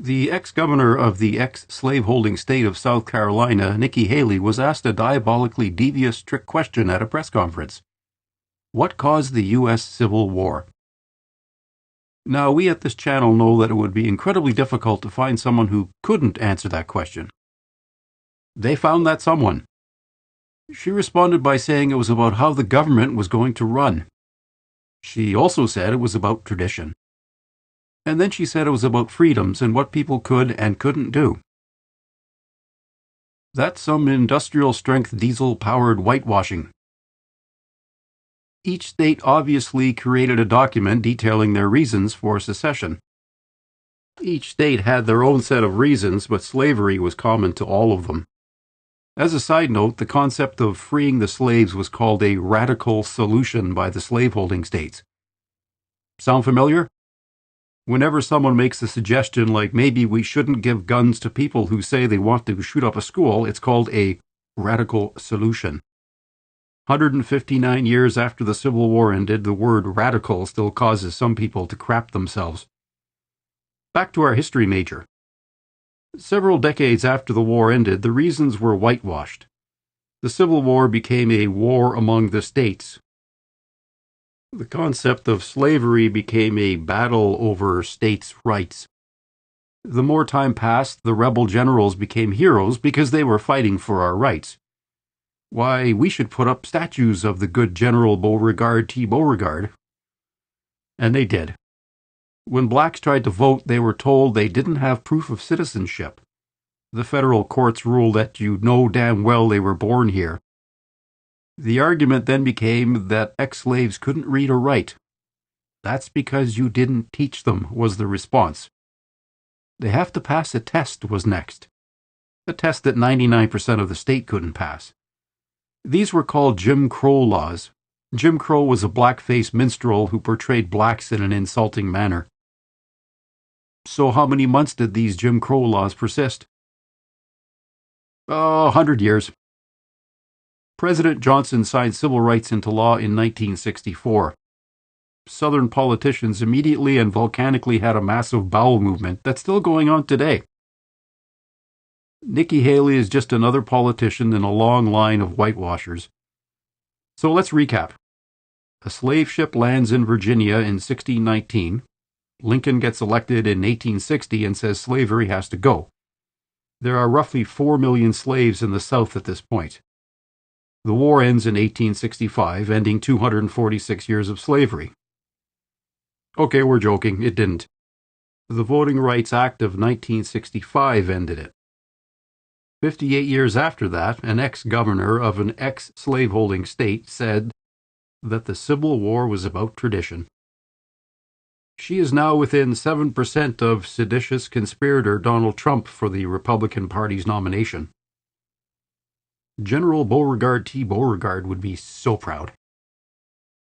The ex-governor of the ex-slaveholding state of South Carolina, Nikki Haley, was asked a diabolically devious trick question at a press conference. What caused the U.S. Civil War? Now, we at this channel know that it would be incredibly difficult to find someone who couldn't answer that question. They found that someone. She responded by saying it was about how the government was going to run. She also said it was about tradition. And then she said it was about freedoms and what people could and couldn't do. That's some industrial-strength diesel-powered whitewashing. Each state obviously created a document detailing their reasons for secession. Each state had their own set of reasons, but slavery was common to all of them. As a side note, the concept of freeing the slaves was called a radical solution by the slaveholding states. Sound familiar? Whenever someone makes a suggestion like maybe we shouldn't give guns to people who say they want to shoot up a school, it's called a radical solution. 159 years after the Civil War ended, the word radical still causes some people to crap themselves. Back to our history major. Several decades after the war ended, the reasons were whitewashed. The Civil War became a war among the states. The concept of slavery became a battle over states' rights. The more time passed, the rebel generals became heroes because they were fighting for our rights. Why, we should put up statues of the good General Beauregard T. Beauregard. And they did. When blacks tried to vote, they were told they didn't have proof of citizenship. The federal courts ruled that you know damn well they were born here. The argument then became that ex-slaves couldn't read or write. That's because you didn't teach them, was the response. They have to pass a test, was next. A test that 99% of the state couldn't pass. These were called Jim Crow laws. Jim Crow was a blackface minstrel who portrayed blacks in an insulting manner. So how many months did these Jim Crow laws persist? 100 years. President Johnson signed civil rights into law in 1964. Southern politicians immediately and volcanically had a massive bowel movement that's still going on today. Nikki Haley is just another politician in a long line of whitewashers. So let's recap. A slave ship lands in Virginia in 1619. Lincoln gets elected in 1860 and says slavery has to go. There are roughly 4 million slaves in the South at this point. The war ends in 1865, ending 246 years of slavery. Okay, we're joking, it didn't. The Voting Rights Act of 1965 ended it. 58 years after that, an ex-governor of an ex-slaveholding state said that the Civil War was about tradition. She is now within 7% of seditious conspirator Donald Trump for the Republican Party's nomination. General Beauregard T. Beauregard would be so proud.